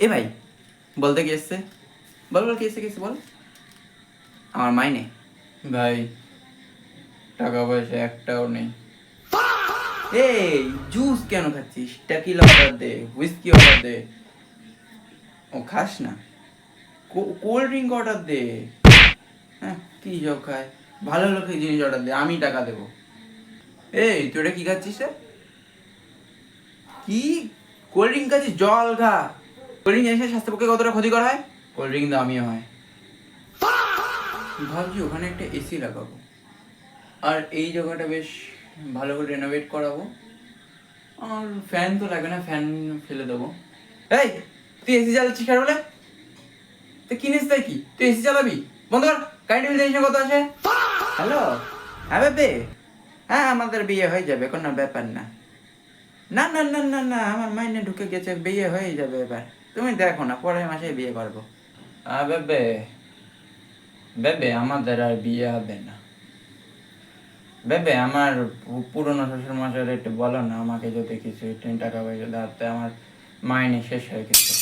এ ভাই, বলতে কি এসছে? বল বল, কি এসছে বল। আমার মাইনে ভাই, টাকা পয়সা একটাও নেই। এই জুস কেন খাচ্ছিস? টেকিল অর্ডার দে, হুইস্কি অর্ডার দে। ও খাস না? কোল্ড ড্রিঙ্ক অর্ডার দে। হ্যাঁ, কি সব খায়? ভালো লোকের জিনিস অর্ডার দে, আমি টাকা দেবো। এই তুই এটা কি খাচ্ছিস রে? কি কোল্ড ড্রিঙ্ক খাচ্ছিস? জল খা। কোল্ড ড্রিঙ্ক এসে স্বাস্থ্যের পক্ষে কতটা ক্ষতিকর হয়? কোল্ড ড্রিঙ্ক দামিও হয়। ভাবছি ওখানে একটা এসি লাগাবো, আর এই জায়গাটা বেশ ভালো করে রেনোভেট করাবো। আর ফ্যান তো লাগবে না, ফ্যান ফেলে দেবো। এই তুই এসি চালাচ্ছিস কার বলে? তুই কিনিস তাই কি? তুই এসি চালাবি? বন্ধ কর। কারেন্ট বিল জানিস না কত আছে? হ্যালো, হ্যাঁ বেবে, হ্যাঁ আমাদের বিয়ে হয়ে যাবে, কোনো ব্যাপার না। না না না না না, আমার মাইনে ঢুকে গেছে, বিয়ে হয়ে যাবে এবার। তুমি দেখো না, পরের মাসে বিয়ে করবো। বেবে, বেবে আমাদের আর বিয়ে হবে না। বেবে আমার পুরনো শ্বশুর মশাইয়ের একটু বলো না, আমাকে যদি কিছু টাকা পয়সা দেওয়াতে, আমার মাইনে শেষ হয়ে গেছে।